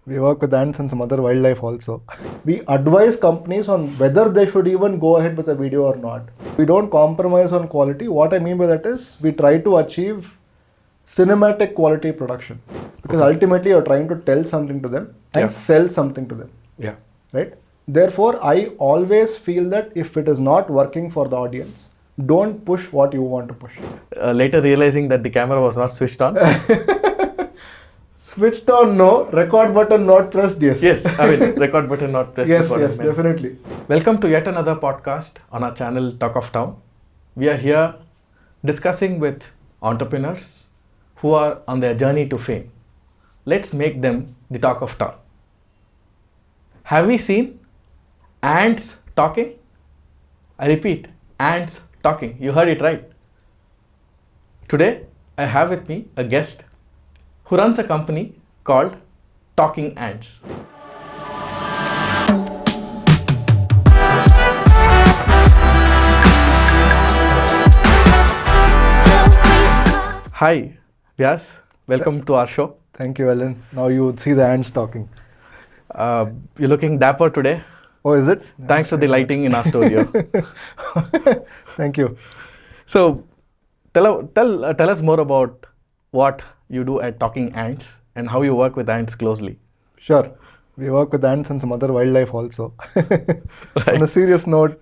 We work with ants and some other wildlife also. We advise companies on whether they should even go ahead with a video or not. We don't compromise on quality. What I mean by that is we try to achieve cinematic quality production. Because ultimately you're trying to tell something to them and sell something to them. Yeah. Right? Therefore, I always feel that if it is not working for the audience, don't push what you want to push. Later realizing that the camera was not switched on. Switched on, no. Record button not pressed, yes. Yes, I mean, record button not pressed. Yes, definitely. Welcome to yet another podcast on our channel Talk of Town. We are here discussing with entrepreneurs who are on their journey to fame. Let's make them the talk of town. Have we seen ants talking? I repeat, ants talking. You heard it right. Today, I have with me a guest who runs a company called Talking Ants. Hi, Vyas. Welcome to our show. Thank you, Ellen. Now you would see the ants talking. You're looking dapper today. Oh, is it? Thanks for the lighting in our studio. Thank you. So, tell us more about what you do at Talking Ants and how you work with ants closely. Sure. We work with ants and some other wildlife also. On a serious note,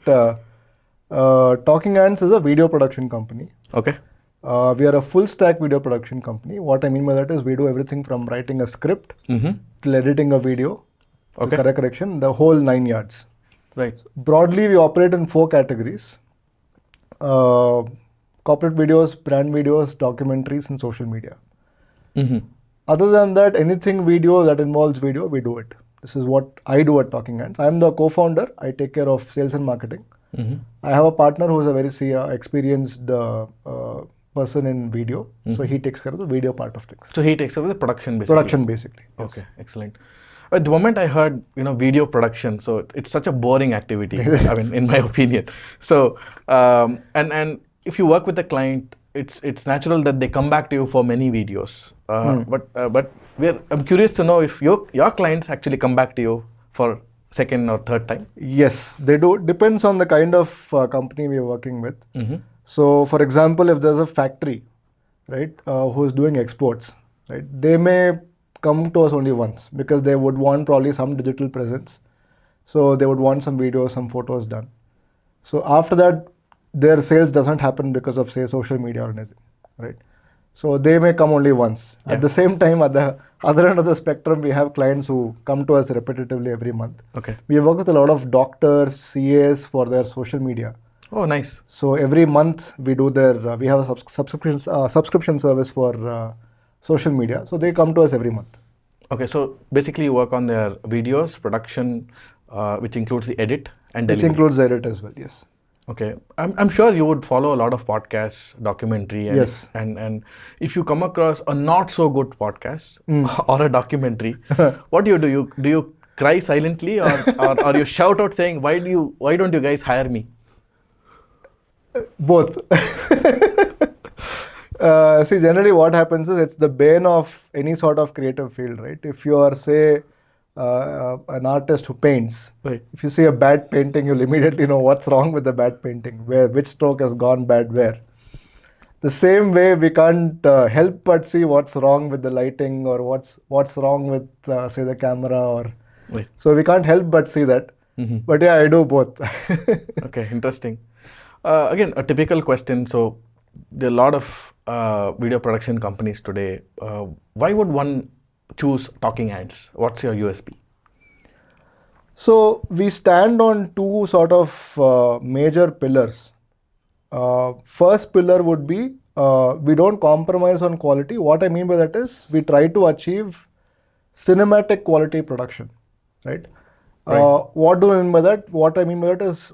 Talking Ants is a video production company. Okay. We are a full stack video production company. What I mean by that is we do everything from writing a script till editing a video, correction, the whole 9 yards. Right. Broadly, we operate in 4 categories. Corporate videos, brand videos, documentaries, and social media. Other than that, anything video that involves video, we do it. This is what I do at Talking Ants. I am the co-founder. I take care of sales and marketing. I have a partner who is a very experienced person in video. So he takes care of the video part of things. So he takes over the production basically. Production basically. Yes. Okay, excellent. At the moment I heard, video production, so it's such a boring activity. I mean, in my opinion. So, and if you work with a client, it's natural that they come back to you for many videos. But I'm curious to know if your clients actually come back to you for second or third time. Yes, they do. Depends on the kind of company we are working with. So, for example, if there's a factory, right, who is doing exports, right, they may come to us only once because they would want probably some digital presence. So they would want some videos, some photos done. So after that, their sales doesn't happen because of, say, social media or anything, right? So they may come only once. Yeah. At the same time, at the other end of the spectrum, we have clients who come to us repetitively every month. Okay. We work with a lot of doctors, CAs for their social media. Oh, nice. So every month we do we have a subscription service for social media. So they come to us every month. Okay, so basically you work on their videos, production, which includes the edit and delivery. Which includes the edit as well, yes. Okay, I'm sure you would follow a lot of podcasts, documentary, and, yes. And if you come across a not so good podcast or a documentary, what do? Do you cry silently or you shout out saying, why don't you guys hire me? Both. See, generally what happens is it's the bane of any sort of creative field, right? If you are, say, an artist who paints, right. If you see a bad painting, you'll immediately know what's wrong with the bad painting, which stroke has gone bad where. The same way, we can't help but see what's wrong with the lighting or what's wrong with, say, the camera or. Right. So we can't help but see that. But yeah, I do both. Okay, interesting. Again, a typical question. So there are a lot of video production companies today. Why would one choose Talking Ants? What's your USP? So we stand on 2 sort of major pillars. First pillar would be we don't compromise on quality. What I mean by that is we try to achieve cinematic quality production, right? What do I mean by that? What I mean by that is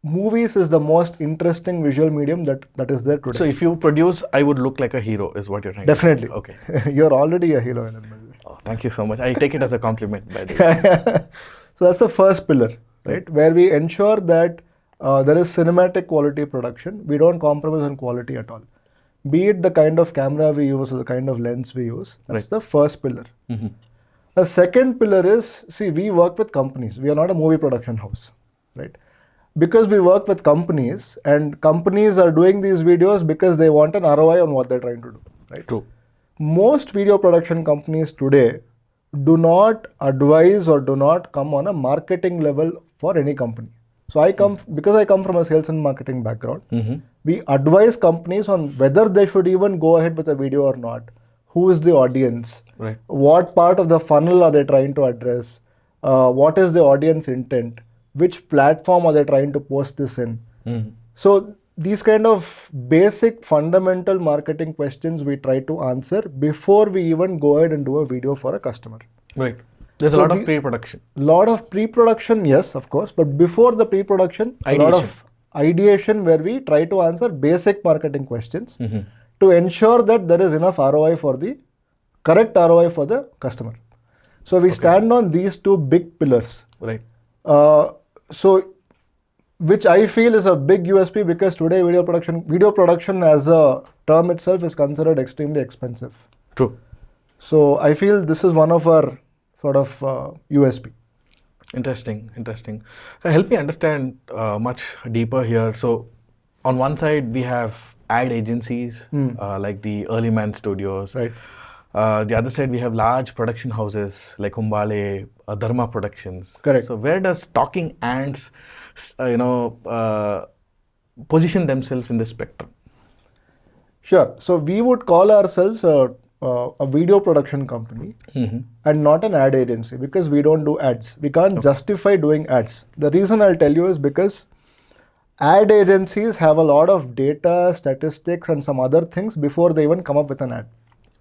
movies is the most interesting visual medium that is there today. So if you produce, I would look like a hero, is what you're trying Definitely. to say. Okay. You're already a hero. Oh, thank you so much. I take it as a compliment, by the way. So that's the first pillar, right? Where we ensure that there is cinematic quality production. We don't compromise on quality at all. Be it the kind of camera we use or the kind of lens we use. That's the first pillar. A second pillar is, see, we work with companies. We are not a movie production house, right? Because we work with companies, and companies are doing these videos because they want an ROI on what they're trying to do, right? True. Most video production companies today do not advise or do not come on a marketing level for any company. So because I come from a sales and marketing background, we advise companies on whether they should even go ahead with a video or not. Who is the audience? Right. What part of the funnel are they trying to address? What is the audience intent? Which platform are they trying to post this in? So these kind of basic fundamental marketing questions we try to answer before we even go ahead and do a video for a customer. Right. There's a lot of pre-production. Lot of pre-production, yes, of course. But before the pre-production, a lot of ideation where we try to answer basic marketing questions to ensure that there is enough ROI for the correct ROI for the customer. So we stand on these two big pillars. Right. So which I feel is a big USP, because today video production as a term itself is considered extremely expensive. True. So I feel this is one of our sort of USP. Interesting. Help me understand much deeper here. So on one side we have ad agencies like the Early Man Studios. Right. The other side we have large production houses like Humbale, Dharma Productions. Correct. So where does Talking Ants, position themselves in this spectrum? Sure. So we would call ourselves a video production company and not an ad agency, because we don't do ads. We can't justify doing ads. The reason I'll tell you is because ad agencies have a lot of data, statistics, and some other things before they even come up with an ad.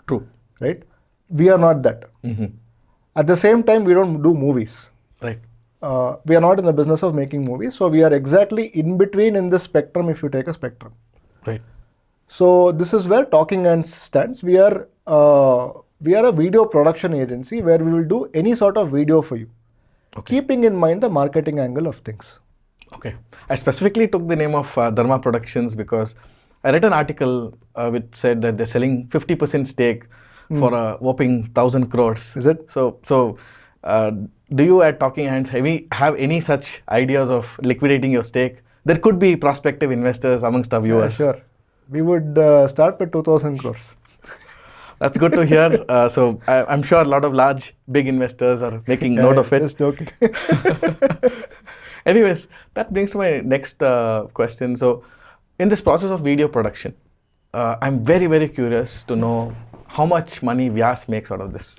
True. Right? We are not that. At the same time, we don't do movies. Right. We are not in the business of making movies. So we are exactly in between in this spectrum, if you take a spectrum. Right. So this is where Talking Ants stands. We are a video production agency where we will do any sort of video for you, keeping in mind the marketing angle of things. Okay. I specifically took the name of Dharma Productions because I read an article which said that they're selling 50% stake for a whopping 1,000 crores. Is it? So do you at Talking Ants have any such ideas of liquidating your stake? There could be prospective investors amongst our viewers. Sure. We would start with 2,000 crores. That's good to hear. So I'm sure a lot of big investors are making note of it. Just joking. Anyways, that brings to my next question. So in this process of video production, I'm very, very curious to know how much money Vyas makes out of this.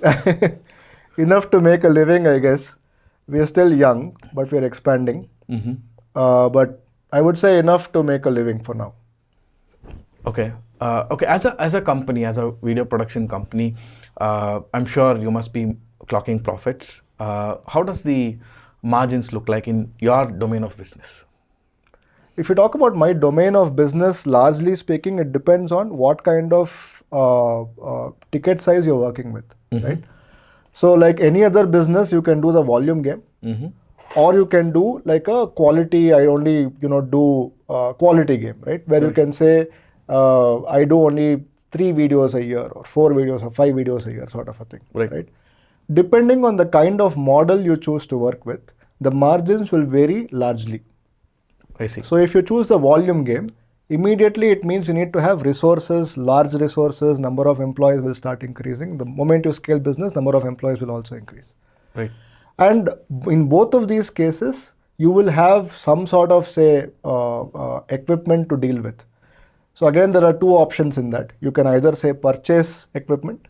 Enough to make a living, I guess. We are still young, but we are expanding. But I would say enough to make a living for now. Okay. As a company, as a video production company, I'm sure you must be clocking profits. How does the margins look like in your domain of business? If you talk about my domain of business, largely speaking, it depends on what kind of ticket size you're working with, right? So like any other business, you can do the volume game, or you can do like a quality, I only do quality game, right? Where you can say, I do only 3 videos a year or 4 videos or 5 videos a year sort of a thing, right? Depending on the kind of model you choose to work with, the margins will vary largely. I see. So if you choose the volume game, immediately it means you need to have resources, large resources, number of employees will start increasing. The moment you scale business, number of employees will also increase. Right. And in both of these cases, you will have some sort of, say, equipment to deal with. So again, there are 2 options in that. You can either say purchase equipment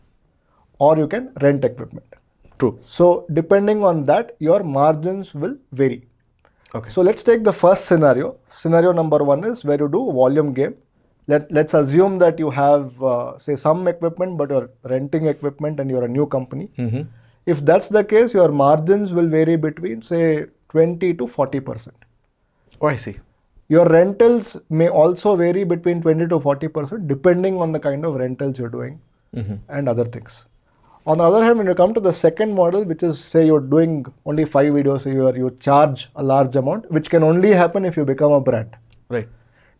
or you can rent equipment. True. So depending on that, your margins will vary. Okay. So let's take the first scenario. Scenario number 1 is where you do volume game. Let's assume that you have, say, some equipment, but you're renting equipment and you're a new company. If that's the case, your margins will vary between, say, 20 to 40%. Oh, I see. Your rentals may also vary between 20 to 40% depending on the kind of rentals you're doing and other things. On the other hand, when you come to the second model, which is, say, you're doing only 5 videos a year, you charge a large amount, which can only happen if you become a brand. Right.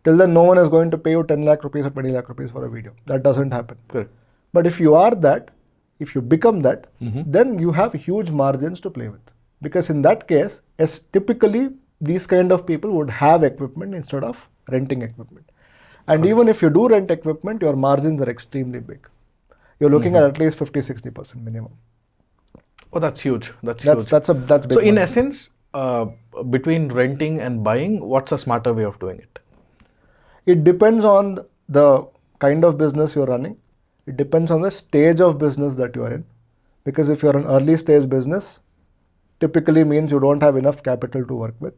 Till then, no one is going to pay you 10 lakh rupees or 20 lakh rupees for a video. That doesn't happen. Correct. But if you are that, if you become that, then you have huge margins to play with. Because in that case, as typically these kind of people would have equipment instead of renting equipment. And even if you do rent equipment, your margins are extremely big. You're looking at least 50-60% minimum. Oh, that's huge. That's huge. That's big. So in money. essence, between renting and buying, what's a smarter way of doing it? It depends on the kind of business you're running. It depends on the stage of business that you are in. Because if you're an early stage business, typically means you don't have enough capital to work with.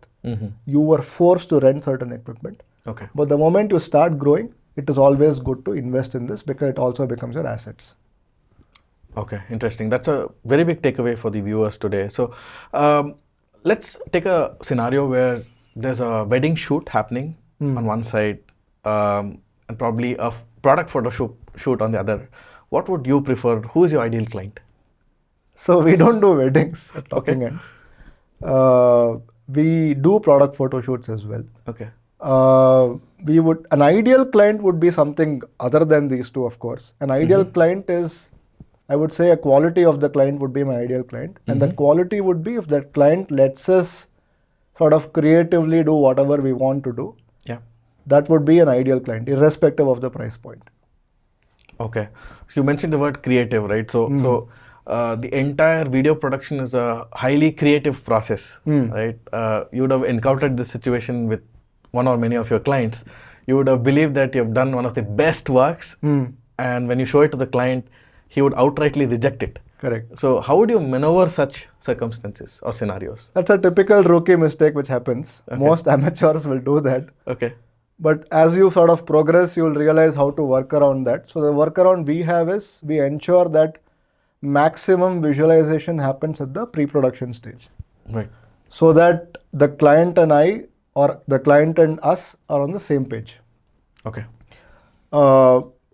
You were forced to rent certain equipment. Okay. But the moment you start growing, it is always good to invest in this because it also becomes your assets. Okay, interesting. That's a very big takeaway for the viewers today. So let's take a scenario where there's a wedding shoot happening on one side and probably a product photo shoot on the other. What would you prefer? Who is your ideal client? So we don't do weddings at Talking Ends. We do product photo shoots as well. Okay. An ideal client would be something other than these two, of course. An ideal client is, I would say, a quality of the client would be my ideal client. And that quality would be if that client lets us sort of creatively do whatever we want to do. Yeah. That would be an ideal client, irrespective of the price point. Okay. So you mentioned the word creative, right? So the entire video production is a highly creative process, right? You would have encountered this situation with one or many of your clients. You would have believed that you have done one of the best works, and when you show it to the client, he would outrightly reject it. Correct. So how would you maneuver such circumstances or scenarios? That's a typical rookie mistake which happens. Okay. Most amateurs will do that. Okay. But as you sort of progress, you will realize how to work around that. So the workaround we have is we ensure that maximum visualization happens at the pre-production stage. Right. So that the client and I, or the client and us, are on the same page. Okay.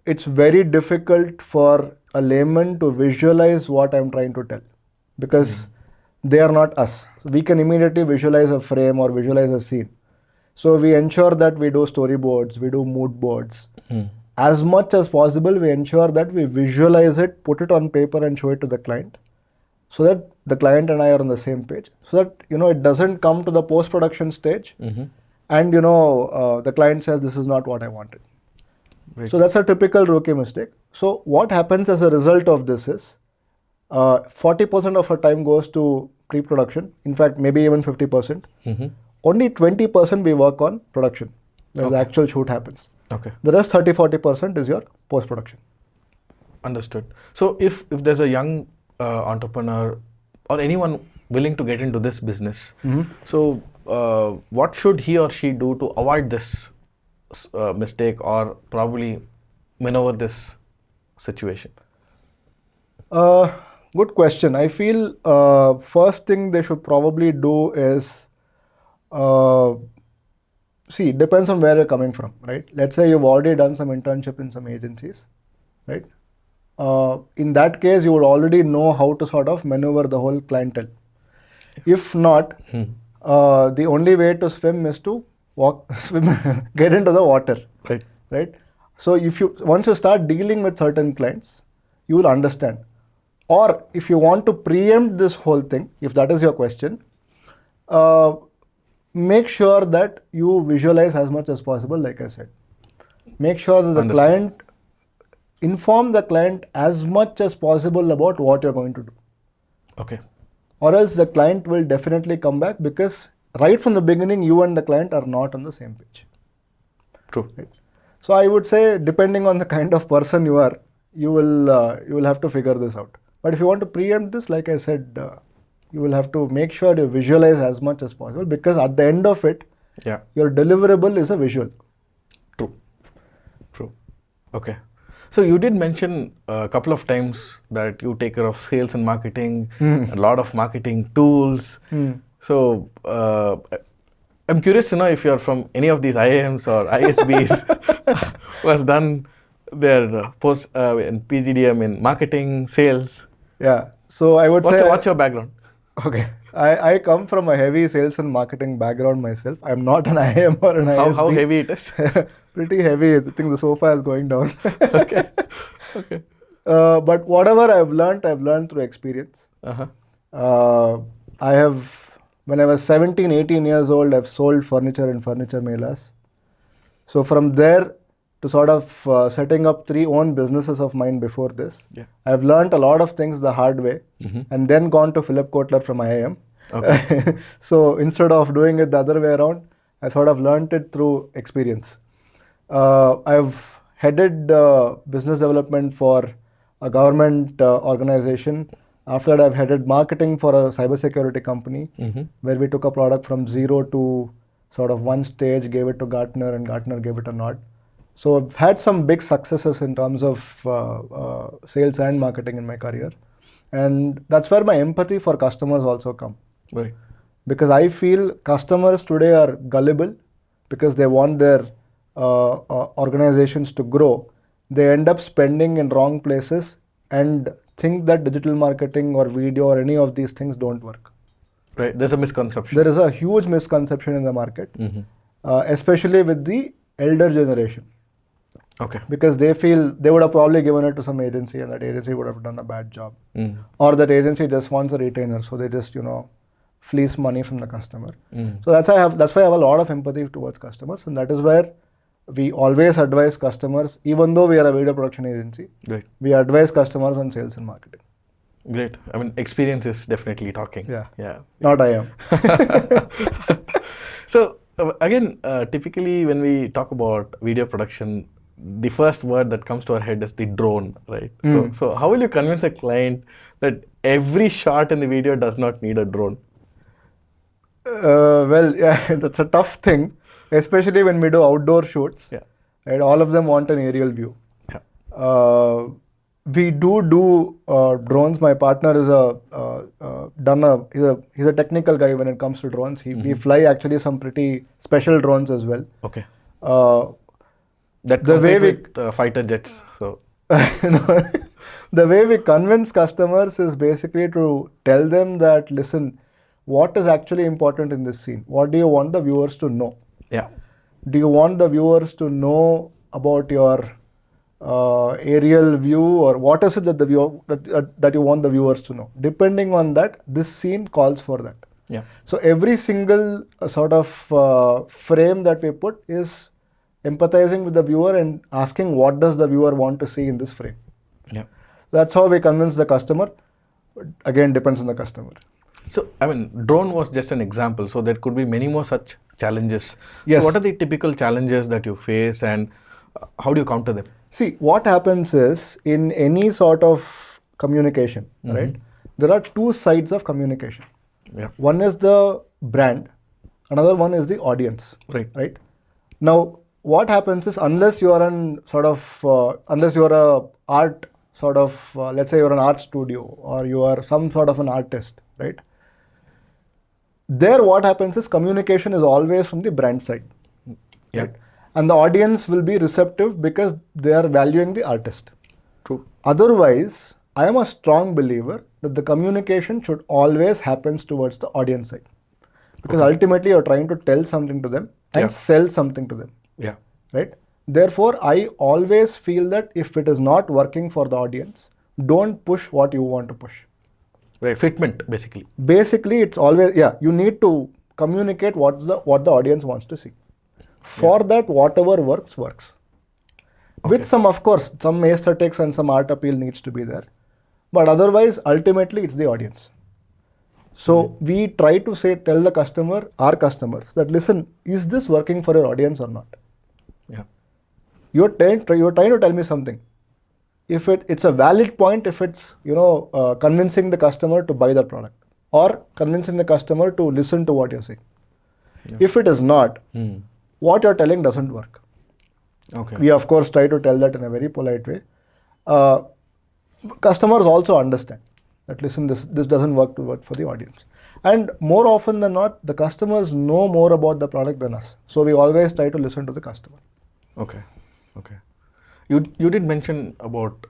It's very difficult for a layman to visualize what I'm trying to tell because they are not us. We can immediately visualize a frame or visualize a scene. So we ensure that we do storyboards, we do mood boards. As much as possible, we ensure that we visualize it, put it on paper and show it to the client so that the client and I are on the same page. So that, it doesn't come to the post-production stage and, the client says, this is not what I wanted. Right. So that's a typical rookie mistake. So what happens as a result of this is 40% of our time goes to pre-production. In fact, maybe even 50%. Only 20% we work on production, where the actual shoot happens. Okay. The rest 30-40% is your post-production. Understood. So if there's a young entrepreneur or anyone willing to get into this business, so what should he or she do to avoid this mistake or probably maneuver this situation? Good question. I feel first thing they should probably do is see, it depends on where you're coming from, right? Let's say you've already done some internship in some agencies, right? In that case, you would already know how to sort of maneuver the whole clientele. If not, the only way to swim is to get into the water, right? So once you start dealing with certain clients, you will understand. Or if you want to preempt this whole thing, if that is your question, make sure that you visualize as much as possible, like I said. Make sure that inform the client as much as possible about what you're going to do. Okay. Or else the client will definitely come back because right from the beginning, you and the client are not on the same page. True. Right? So I would say, depending on the kind of person you are, you will have to figure this out. But if you want to preempt this, like I said, you will have to make sure you visualize as much as possible because at the end of it, your deliverable is a visual. True. Okay. So you did mention a couple of times that you take care of sales and marketing, a lot of marketing tools. So I'm curious to know if you're from any of these IIMs or ISBs who has done their post in PGDM in marketing, sales. Yeah. So I would say... What's your background? Okay. I come from a heavy sales and marketing background myself. I'm not an IIM or an ISB. How heavy it is? Pretty heavy. I think the sofa is going down. Okay. But whatever I've learned through experience. Uh-huh. I have, when I was 17, 18 years old, I've sold furniture in furniture melas. So from there to sort of setting up 3 own businesses of mine before this, Yeah. I've learned a lot of things the hard way and then gone to Philip Kotler from IIM. Okay. So instead of doing it the other way around, I sort of learned it through experience. I've headed business development for a government organization. After that, I've headed marketing for a cybersecurity company where we took a product from zero to sort of one stage, gave it to Gartner, and Gartner gave it a nod. So I've had some big successes in terms of sales and marketing in my career. And that's where my empathy for customers also come. Right. Because I feel customers today are gullible because they want their organizations to grow. They end up spending in wrong places and think that digital marketing or video or any of these things don't work. Right. There's a misconception. There is a huge misconception in the market, especially with the elder generation. Okay. Because they feel they would have probably given it to some agency and that agency would have done a bad job. Or that agency just wants a retainer, so they just, fleece money from the customer. So that's why I have a lot of empathy towards customers, and that is where we always advise customers, even though we are a video production agency, Right. we advise customers on sales and marketing. Great. I mean, experience is definitely talking. Yeah. Yeah. Not I am. So again, typically when we talk about video production, the first word that comes to our head is the drone, right? So how will you convince a client that every shot in the video does not need a drone? Well, yeah, that's a tough thing, especially when we do outdoor shoots. Yeah. Right? All of them want an aerial view. Yeah. We do drones. My partner is he's a technical guy when it comes to drones. We fly actually some pretty special drones as well. Okay. That the way with fighter jets. So the way we convince customers is basically to tell them that, listen, what is actually important in this scene? What do you want the viewers to know? Yeah. Do you want the viewers to know about your aerial view, or what is it that that you want the viewers to know? Depending on that, this scene calls for that. Yeah. So every single sort of frame that we put is empathizing with the viewer and asking what does the viewer want to see in this frame. Yeah. That's how we convince the customer. Again, depends on the customer. So, I mean, drone was just an example. So there could be many more such challenges. Yes. So what are the typical challenges that you face, and how do you counter them? See, what happens is, in any sort of communication, right, there are 2 sides of communication. Yeah. One is the brand, another one is the audience. Right. Now, what happens is, unless you are unless you are a art sort of, let's say you're an art studio or you are some sort of an artist, right? There, what happens is communication is always from the brand side. Yeah. Right? And the audience will be receptive because they are valuing the artist. True. Otherwise, I am a strong believer that the communication should always happen towards the audience side. Because ultimately you're trying to tell something to them and sell something to them. Yeah. Right? Therefore, I always feel that if it is not working for the audience, don't push what you want to push. Right. Fitment, basically. Basically, it's always, you need to communicate what the audience wants to see. For that, whatever works. With some, of course, some aesthetics and some art appeal needs to be there. But otherwise, ultimately, it's the audience. So we try to tell the customer, our customers, that, listen, is this working for your audience or not? Yeah. You're trying to tell me something. If it's a valid point, if it's convincing the customer to buy that product or convincing the customer to listen to what you're saying. Yeah. If it is not, what you're telling doesn't work. Okay. We of course try to tell that in a very polite way. Customers also understand that, listen, this doesn't work for the audience. And more often than not, the customers know more about the product than us. So we always try to listen to the customer. Okay. You did mention about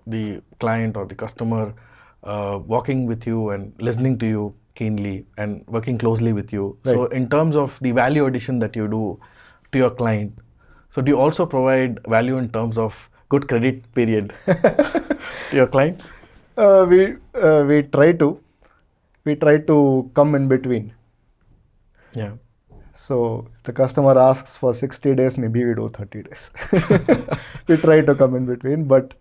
the client or the customer walking with you and listening to you keenly and working closely with you. Right. So in terms of the value addition that you do to your client, so do you also provide value in terms of good credit period to your clients? We try to come in between. Yeah. So if the customer asks for 60 days, maybe we do 30 days. We try to come in between, but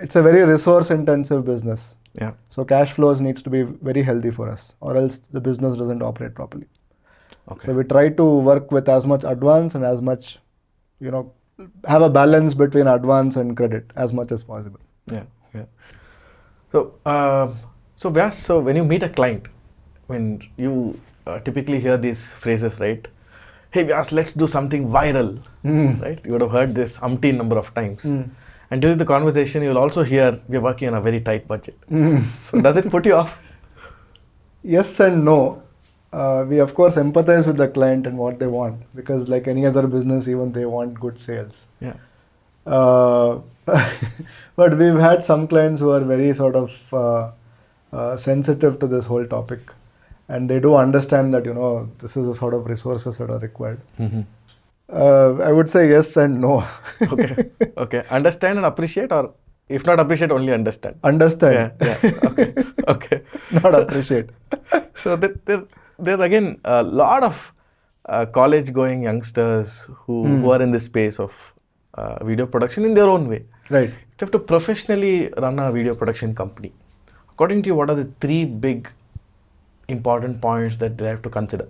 it's a very resource intensive business. Yeah. So cash flows needs to be very healthy for us, or else the business doesn't operate properly. Okay. So we try to work with as much advance and as much, have a balance between advance and credit as much as possible. Yeah. Yeah. So, so Vyas, so when you meet a client, when you typically hear these phrases, right? Hey Vyas, let's do something viral, right? You would have heard this umpteen number of times. And during the conversation, you will also hear we're working on a very tight budget. So does it put you off? Yes and no. We of course empathize with the client and what they want, because like any other business, even they want good sales. Yeah. But we've had some clients who are very sort of sensitive to this whole topic, and they do understand that this is the sort of resources that are required. I would say yes and no. Okay. Okay. Understand and appreciate, or if not appreciate, only understand. Understand. Yeah. Yeah. Okay. Okay. Not appreciate. So there are again a lot of college-going youngsters who are in the space of video production in their own way. Right. You have to professionally run a video production company. According to you, what are the 3 big important points that they have to consider?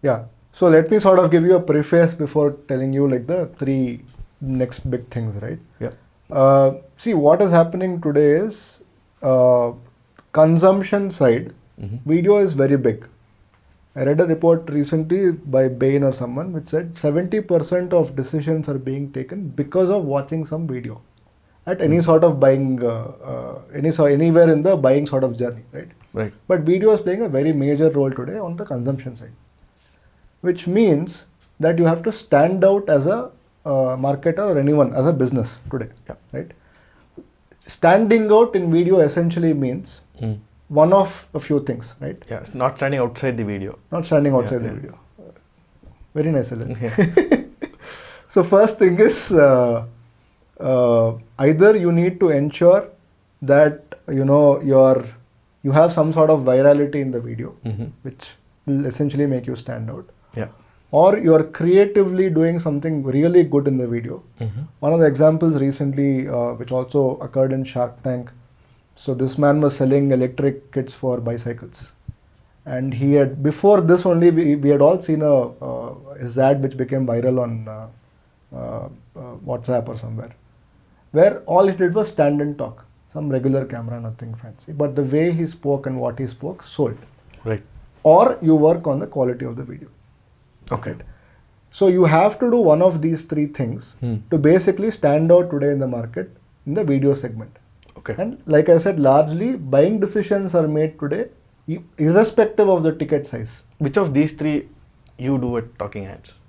Yeah. So let me sort of give you a preface before telling you like the 3 next big things, right? Yeah. See, what is happening today is consumption side, video is very big. I read a report recently by Bain or someone which said 70% of decisions are being taken because of watching some video at any sort of buying, anywhere in the buying sort of journey, right? Right. But video is playing a very major role today on the consumption side, which means that you have to stand out as a marketer or anyone as a business today, right? Standing out in video essentially means one of a few things, right? Yeah, it's not standing outside the video. Not standing outside the video. Very nice, Ellen. So first thing is either you need to ensure that you have some sort of virality in the video, which will essentially make you stand out. Yeah. Or you are creatively doing something really good in the video. One of the examples recently, which also occurred in Shark Tank. So this man was selling electric kits for bicycles, and he had, before this only, we had all seen his ad which became viral on WhatsApp or somewhere, where all he did was stand and talk, some regular camera, nothing fancy, but the way he spoke and what he spoke sold. Right. Or you work on the quality of the video. Okay. So you have to do one of these 3 things to basically stand out today in the market in the video segment. Okay. And like I said, largely buying decisions are made today irrespective of the ticket size. Which of these 3 you do at Talking Heads?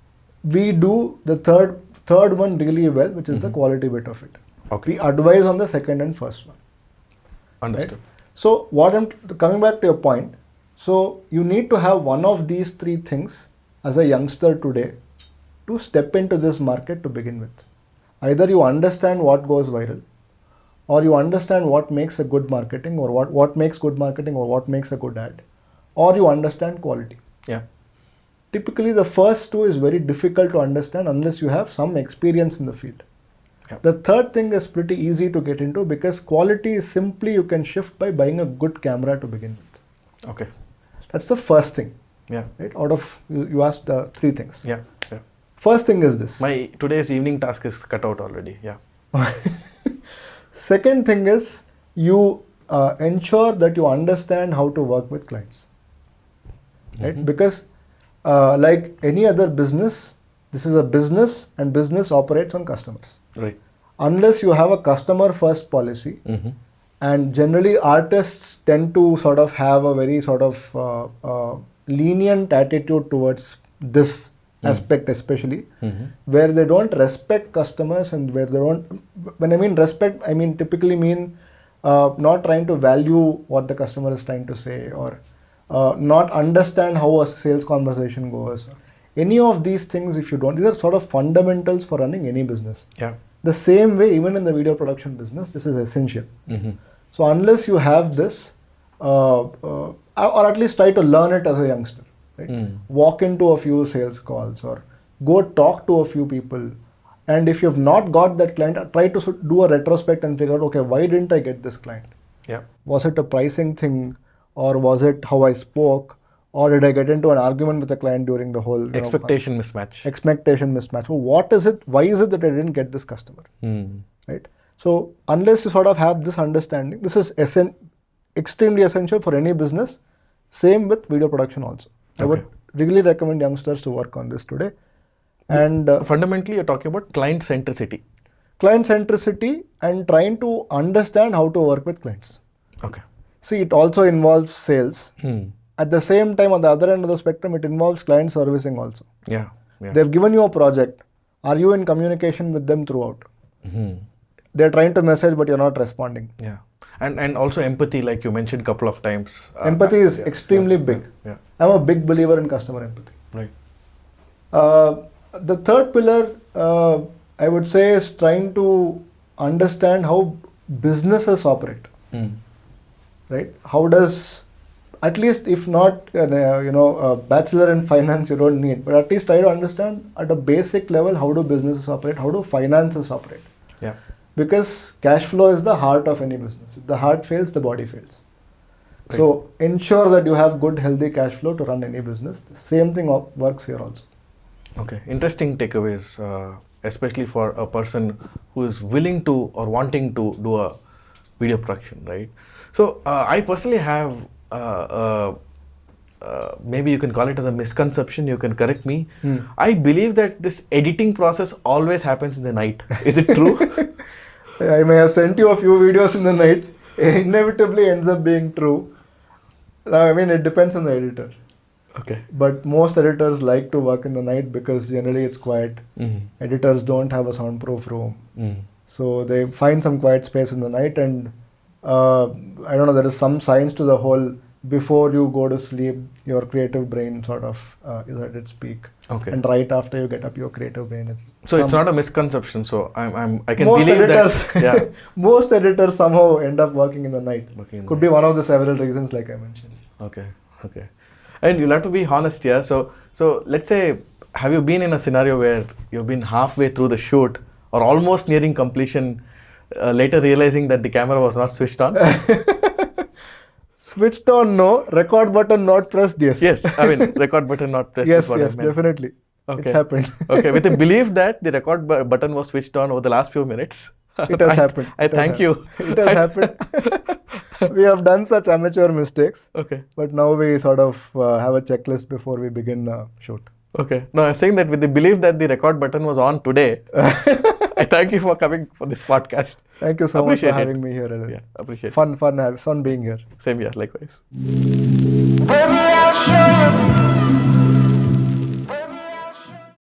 We do the third one really well, which is the quality bit of it. Okay. We advise on the second and first one. Understood. Right? So what I'm coming back to your point. So you need to have one of these 3 things as a youngster today to step into this market to begin with. Either you understand what goes viral, or you understand what makes a good marketing, or what makes good marketing, or what makes a good ad, or you understand quality. Yeah. Typically the first 2 is very difficult to understand unless you have some experience in the field. Yeah. The third thing is pretty easy to get into, because quality is simply you can shift by buying a good camera to begin with. Okay. That's the first thing. Yeah. Right? Out of, you asked 3 things. Yeah. Yeah. First thing is this. My today's evening task is cut out already. Yeah. Second thing is you ensure that you understand how to work with clients, right? Because like any other business, this is a business, and business operates on customers. Right. Unless you have a customer first policy, and generally artists tend to sort of have a very sort of lenient attitude towards this aspect, especially where they don't respect customers, and where they don't, when I mean respect, I mean typically mean not trying to value what the customer is trying to say, or not understand how a sales conversation goes. Any of these things, if you don't, these are sort of fundamentals for running any business. Yeah. The same way, even in the video production business, this is essential. Mm-hmm. So unless you have this, or at least try to learn it as a youngster, right? Walk into a few sales calls or go talk to a few people. And if you've not got that client, try to do a retrospect and figure out, okay, why didn't I get this client? Yeah. Was it a pricing thing, or was it how I spoke, or did I get into an argument with the client during the whole Expectation mismatch. Expectation mismatch. So what is it? Why is it that I didn't get this customer? Right. So unless you sort of have this understanding, this is extremely essential for any business. Same with video production also. I would really recommend youngsters to work on this today. And fundamentally, you're talking about client centricity. Client centricity and trying to understand how to work with clients. Okay. See, it also involves sales. At the same time, on the other end of the spectrum, it involves client servicing also. Yeah. They've given you a project. Are you in communication with them throughout? They're trying to message, but you're not responding. Yeah. And also empathy, like you mentioned a couple of times. Empathy is extremely big. Yeah. I'm a big believer in customer empathy. Right. The third pillar, I would say, is trying to understand how businesses operate. Right? How does, at least if not, a bachelor in finance you don't need, but at least try to understand at a basic level, how do businesses operate, how do finances operate. Yeah. Because cash flow is the heart of any business. If the heart fails, the body fails. Right. So ensure that you have good, healthy cash flow to run any business. The same thing works here also. Okay, interesting takeaways, especially for a person who is willing to or wanting to do a video production, right? So I personally have, maybe you can call it as a misconception, you can correct me. I believe that this editing process always happens in the night. Is it true? I may have sent you a few videos in the night. It inevitably ends up being true. I mean, it depends on the editor. Okay. But most editors like to work in the night because generally it's quiet. Editors don't have a soundproof room. So they find some quiet space in the night, and I don't know, there is some science to the whole, before you go to sleep, your creative brain sort of is at its peak. Okay. And right after you get up, your creative brain is... So it's not a misconception. So I can most believe editors, that. Yeah. Most editors somehow end up working in the night. Could be one of the several reasons, like I mentioned. Okay. And you'll have to be honest here. So let's say, have you been in a scenario where you've been halfway through the shoot or almost nearing completion, later realizing that the camera was not switched on? Switched on, no. Record button not pressed, yes. Yes, I mean, record button not pressed is what I meant. Definitely. Okay. It's happened. Okay, with the belief that the record button was switched on over the last few minutes. It has happened. I thank you. It has happened. We have done such amateur mistakes. Okay. But now we sort of have a checklist before we begin shoot. Okay. No, I'm saying that with the belief that the record button was on today, I thank you for coming for this podcast. Thank you so much for having me here. Yeah, appreciate it. Fun being here. Same here, likewise. Baby, I'll show you.